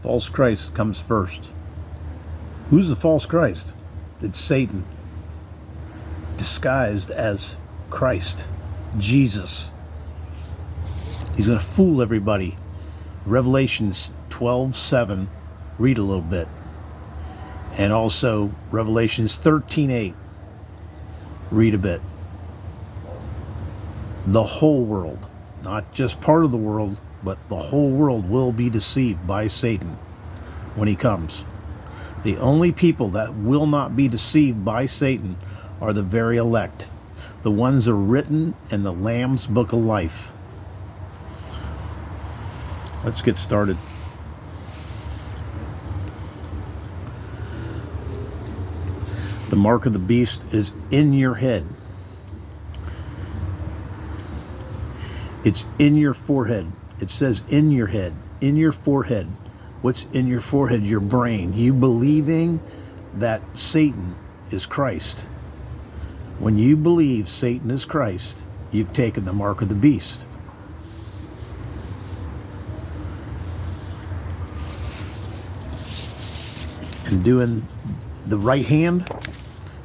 False Christ comes first. Who's the false Christ? It's Satan, disguised as Christ, Jesus. He's going to fool everybody. Revelations 12:7, read a little bit. And also Revelations 13:8, read a bit. The whole world, not just part of the world, but the whole world will be deceived by Satan when he comes. The only people that will not be deceived by Satan are the very elect, the ones that are written in the Lamb's Book of Life. Let's get started. The mark of the beast is in your head. It's in your forehead. It says in your head, in your forehead. What's in your forehead? Your brain. You believing that Satan is Christ. When you believe Satan is Christ, you've taken the mark of the beast. And doing the right hand,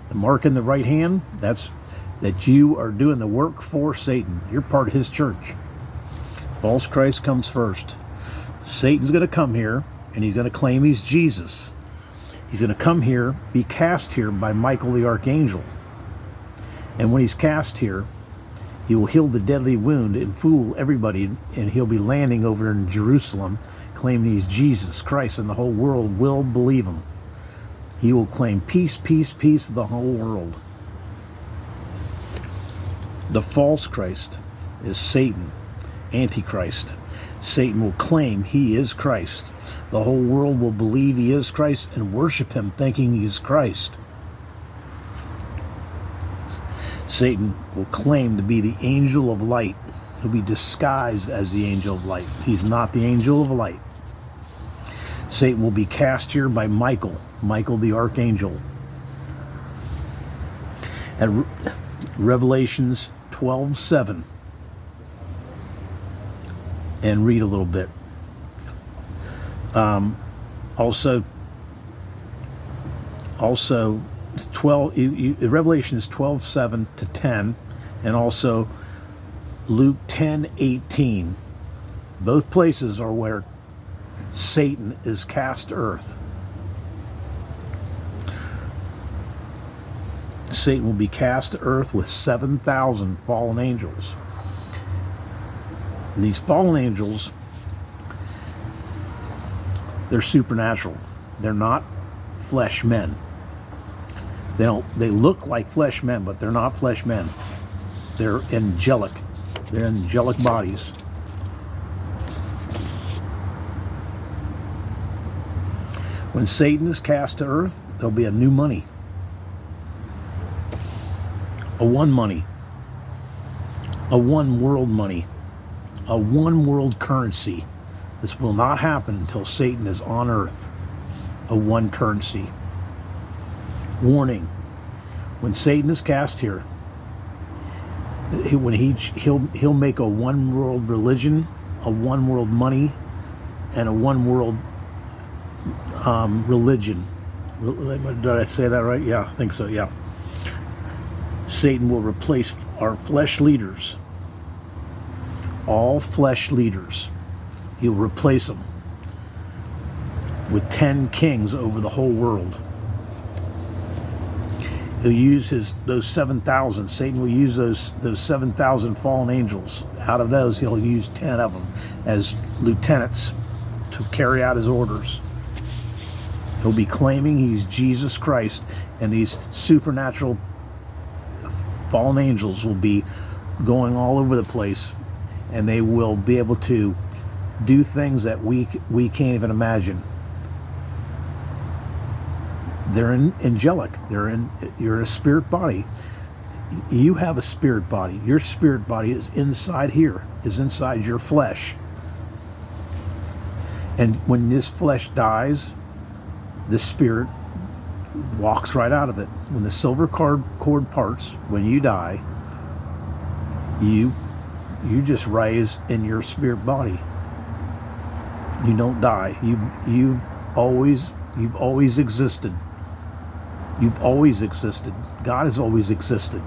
the mark in the right hand, that's that you are doing the work for Satan. You're part of his church. False Christ comes first. Satan's going to come here, and he's going to claim he's Jesus. He's going to come here, be cast here by Michael the Archangel. And when he's cast here, he will heal the deadly wound and fool everybody, and he'll be landing over in Jerusalem, claiming he's Jesus Christ, and the whole world will believe him. He will claim peace, peace, peace to the whole world. The false Christ is Satan, Antichrist. Satan will claim he is Christ. The whole world will believe he is Christ and worship him thinking he is Christ. Satan will claim to be the angel of light. He'll be disguised as the angel of light. He's not the angel of light. Satan will be cast here by Michael the Archangel. At Revelations 12:7. And read a little bit. Also 12, Revelations 12:7 to 10, and also Luke 10:18. Both places are where Satan is cast to earth. Satan will be cast to earth with 7,000 fallen angels. And these fallen angels, they're supernatural. They're not flesh men. They look like flesh men, but they're not flesh men. They're angelic. They're angelic bodies. When Satan is cast to earth, there'll be a new money. A one money. A one world money. A one world currency. This will not happen until Satan is on earth. A one currency. Warning. When Satan is cast here, when he'll make a one world religion, a one world money, and a one world religion. Did I say that right? Yeah, I think so, yeah. Satan will replace our flesh leaders. All flesh leaders. He'll replace them with 10 kings over the whole world. He'll use those 7,000. Satan will use those 7,000 fallen angels. Out of those, he'll use 10 of them as lieutenants to carry out his orders. He'll be claiming he's Jesus Christ, and these supernatural fallen angels will be going all over the place, and they will be able to do things that we can't even imagine. They're angelic. You're in a spirit body. You have a spirit body. Your spirit body is inside here, is inside your flesh. And when this flesh dies, the spirit walks right out of it. When the silver cord parts, when you die, you just rise in your spirit body. You don't die. You've always existed. You've always existed. God has always existed.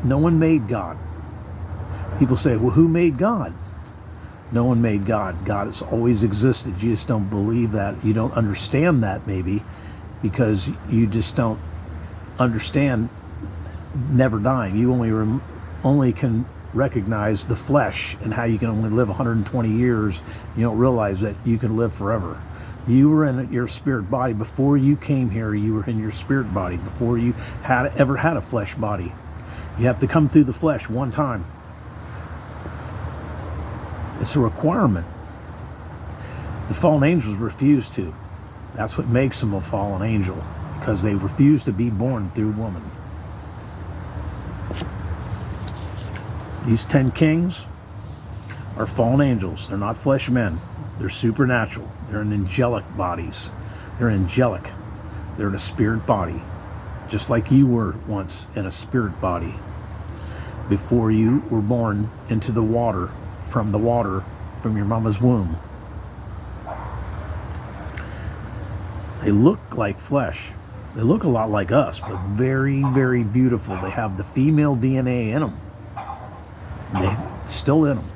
No one made God. People say, well, who made God? No one made God. God has always existed. You just don't believe that. You don't understand that, maybe, because you just don't understand never dying. You only can recognize the flesh and how you can only live 120 years. You don't realize that you can live forever. You were in your spirit body before you came here. You were in your spirit body before you ever had a flesh body. You have to come through the flesh one time. It's a requirement. The fallen angels refuse to. That's what makes them a fallen angel, because they refuse to be born through woman. These 10 kings are fallen angels. They're not flesh men. They're supernatural. They're in angelic bodies. They're angelic. They're in a spirit body, just like you were once in a spirit body before you were born into the water from your mama's womb. They look like flesh. They look a lot like us, but very, very beautiful. They have the female DNA in them. They're still in them.